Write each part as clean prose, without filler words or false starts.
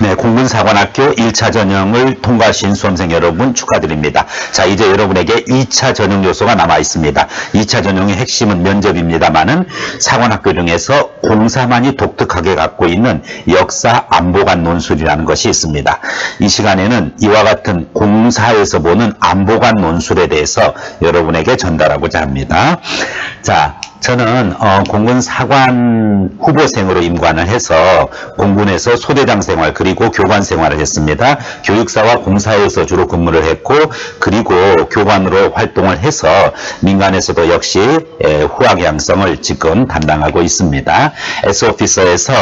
네, 공군사관학교 1차 전형을 통과하신 수험생 여러분 축하드립니다. 자, 이제 여러분에게 2차 전형 요소가 남아 있습니다. 2차 전형의 핵심은 면접입니다만은 사관학교 중에서 공사만이 독특하게 갖고 있는 역사 안보관 논술이라는 것이 있습니다. 이 시간에는 이와 같은 공사에서 보는 안보관 논술에 대해서 여러분에게 전달하고자 합니다. 자, 저는 공군 사관 후보생으로 임관을 해서 공군에서 소대장 생활 그리고 교관 생활을 했습니다. 교육사와 공사에서 주로 근무를 했고 그리고 교관으로 활동을 해서 민간에서도 역시 후학 양성을 지금 담당하고 있습니다. S오피서에서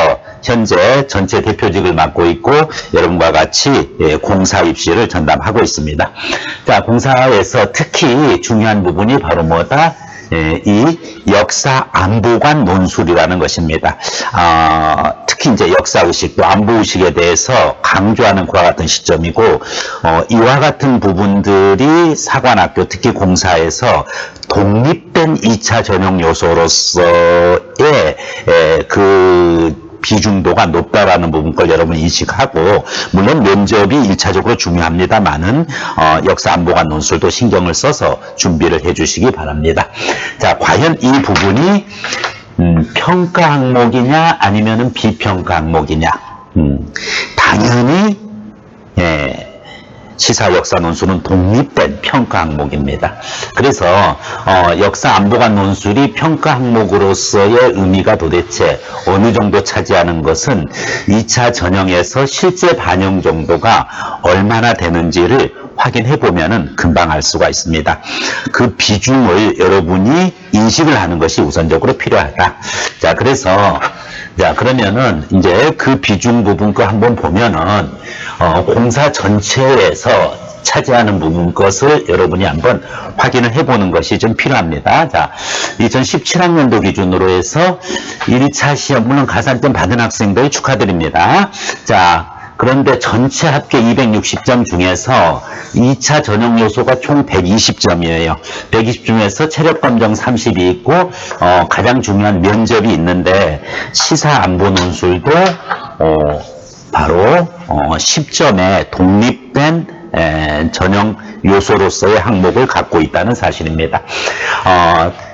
현재 전체 대표직을 맡고 있고 여러분과 같이 공사 입시를 전담하고 있습니다. 자, 공사에서 특히 중요한 부분이 바로 뭐다? 이 역사 안보관 논술이라는 것입니다. 특히 이제 역사의식 또 안보의식에 대해서 강조하는 그와 같은 시점이고 이와 같은 부분들이 사관학교 특히 공사에서 독립된 2차 전형 요소로서의 그 비중도가 높다라는 부분 걸 여러분이 인식하고 물론 면접이 1차적으로 중요합니다만은 역사 안보관 논술도 신경을 써서 준비를 해주시기 바랍니다. 자, 과연 이 부분이 평가 항목이냐 아니면은 비평가 항목이냐? 당연히 시사 역사 논술은 독립된 평가 항목입니다. 그래서 역사 안보관 논술이 평가 항목으로서의 의미가 도대체 어느 정도 차지하는 것은 2차 전형에서 실제 반영 정도가 얼마나 되는지를 확인해 보면은 금방 알 수가 있습니다. 그 비중을 여러분이 인식을 하는 것이 우선적으로 필요하다. 자, 그래서 그러면은 이제 그 비중 부분 거 한번 보면은 공사 전체에서 차지하는 부분 것을 여러분이 한번 확인을 해보는 것이 좀 필요합니다. 자, 2017학년도 기준으로 해서 1차 시험 물론 가산점 받은 학생들 축하드립니다. 자, 그런데 전체 합계 260점 중에서 2차 전형 요소가 총 120점이에요. 120점에서 체력검정 30이 있고 가장 중요한 면접이 있는데 시사 안보 논술도 바로 10점의 독립된 전형 요소로서의 항목을 갖고 있다는 사실입니다.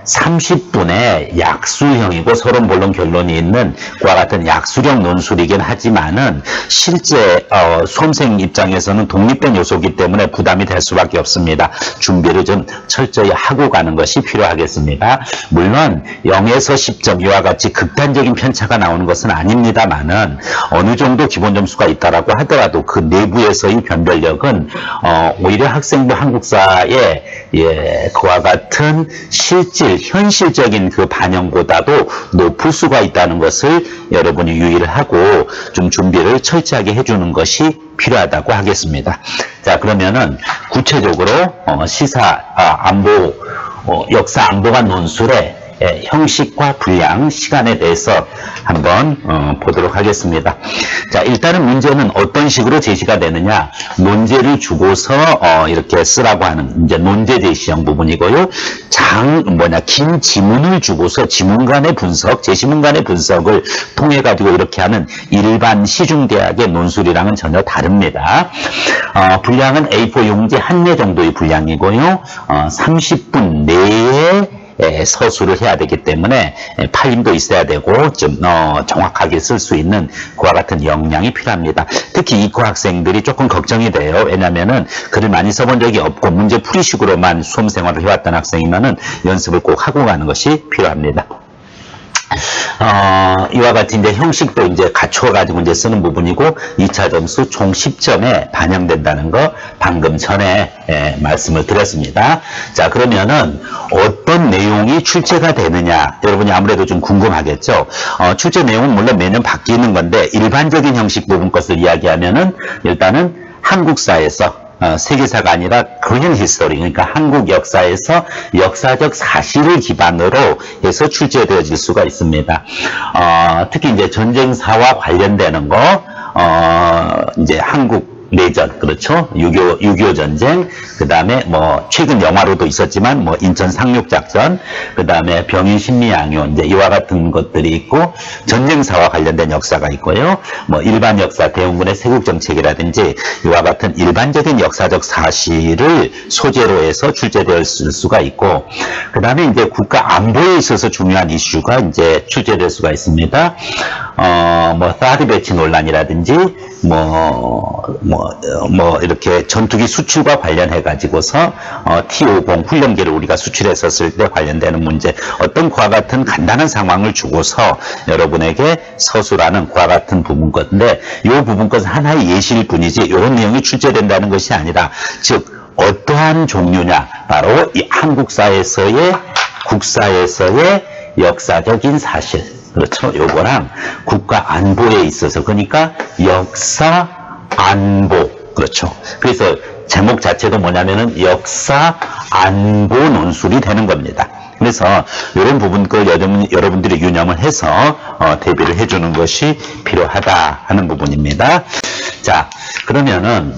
30분의 약수형이고 서로 물론 결론이 있는 그와 같은 약수형 논술이긴 하지만은 실제 수험생 입장에서는 독립된 요소이기 때문에 부담이 될 수밖에 없습니다. 준비를 좀 철저히 하고 가는 것이 필요하겠습니다. 물론 0에서 10점 이와 같이 극단적인 편차가 나오는 것은 아닙니다만은 어느 정도 기본 점수가 있다라고 하더라도 그 내부에서의 변별력은 오히려 학생부 한국사의 그와 같은 현실적인 그 반영보다도 높을 수가 있다는 것을 여러분이 유의를 하고 좀 준비를 철저하게 해주는 것이 필요하다고 하겠습니다. 자, 그러면은 구체적으로 시사 안보 역사 안보관 논술의 형식과 분량, 시간에 대해서 한번 보도록 하겠습니다. 자, 일단은 문제는 어떤 식으로 제시가 되느냐, 논제를 주고서 이렇게 쓰라고 하는 이제 논제 제시형 부분이고요. 긴 지문을 주고서 지문 간의 분석, 제시문 간의 분석을 통해 가지고 이렇게 하는 일반 시중대학의 논술이랑은 전혀 다릅니다. 분량은 A4 용지 한 매 정도의 분량이고요. 30분 내에 서술을 해야 되기 때문에 팔림도 있어야 되고 좀 정확하게 쓸 수 있는 그와 같은 역량이 필요합니다. 특히 이과 학생들이 조금 걱정이 돼요. 왜냐면은 글을 많이 써본 적이 없고 문제 풀이식으로만 수험 생활을 해왔던 학생이면은 연습을 꼭 하고 가는 것이 필요합니다. 이와 같은 이제 형식도 이제 갖추어가지고 이제 쓰는 부분이고 2차 점수 총 10점에 반영된다는 거 방금 전에 말씀을 드렸습니다. 자, 그러면은 어떤 내용이 출제가 되느냐 여러분이 아무래도 좀 궁금하겠죠. 출제 내용은 물론 매년 바뀌는 건데 일반적인 형식 부분 것을 이야기하면은 일단은 한국사에서 세계사가 아니라 그냥 히스토리, 그러니까 한국 역사에서 역사적 사실을 기반으로 해서 출제되어질 수가 있습니다. 특히 이제 전쟁사와 관련되는 거, 이제 한국 내전, 그렇죠? 6.25 전쟁, 그 다음에 뭐, 최근 영화로도 있었지만, 뭐, 인천 상륙작전, 그 다음에 병인 신미양요, 이제 이와 같은 것들이 있고, 전쟁사와 관련된 역사가 있고요. 뭐, 일반 역사, 대원군의 세국정책이라든지, 이와 같은 일반적인 역사적 사실을 소재로 해서 출제되었을 수가 있고, 그 다음에 이제 국가 안보에 있어서 중요한 이슈가 이제 출제될 수가 있습니다. 뭐, 사드 배치 논란이라든지, 이렇게 전투기 수출과 관련해가지고서, T-50 훈련기를 우리가 수출했었을 때 관련되는 문제, 어떤 그와 같은 간단한 상황을 주고서 여러분에게 서술하는 그와 같은 부분 건데, 이 부분 것은 하나의 예시일 뿐이지, 이런 내용이 출제된다는 것이 아니라, 즉, 어떠한 종류냐, 바로 이 한국사에서의, 국사에서의 역사적인 사실, 그렇죠. 요거랑 국가 안보에 있어서, 그러니까 역사 안보, 그렇죠. 그래서 제목 자체도 뭐냐면은 역사 안보 논술이 되는 겁니다. 그래서 이런 부분 걸 여러분들이 유념을 해서 대비를 해주는 것이 필요하다 하는 부분입니다. 자, 그러면은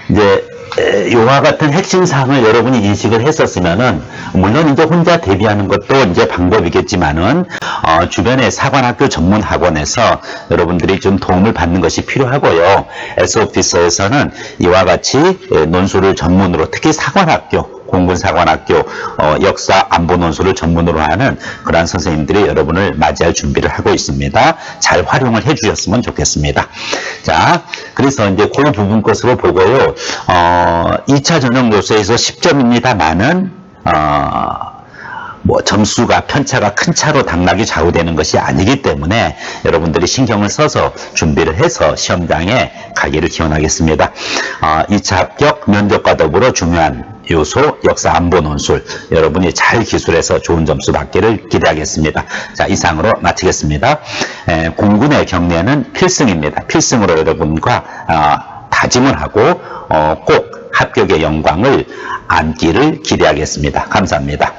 이제 이와 같은 핵심 사항을 여러분이 인식을 했었으면은, 물론 이제 혼자 대비하는 것도 이제 방법이겠지만은, 주변의 사관학교 전문 학원에서 여러분들이 좀 도움을 받는 것이 필요하고요. S오피서에서는 이와 같이 논술을 전문으로, 특히 사관학교, 공군사관학교 역사 안보 논술을 전문으로 하는 그러한 선생님들이 여러분을 맞이할 준비를 하고 있습니다. 잘 활용을 해 주셨으면 좋겠습니다. 자, 그래서 이제 그 부분 것으로 보고요. 2차 전형 요소에서 10점입니다만은 뭐 점수가 편차가 큰 차로 당락이 좌우되는 것이 아니기 때문에 여러분들이 신경을 써서 준비를 해서 시험장에 가기를 기원하겠습니다. 2차 합격 면접과 더불어 중요한 요소 역사 안보 논술 여러분이 잘 기술해서 좋은 점수 받기를 기대하겠습니다. 자, 이상으로 마치겠습니다. 공군의 경례는 필승입니다. 필승으로 여러분과 다짐을 하고 꼭 합격의 영광을 안기를 기대하겠습니다. 감사합니다.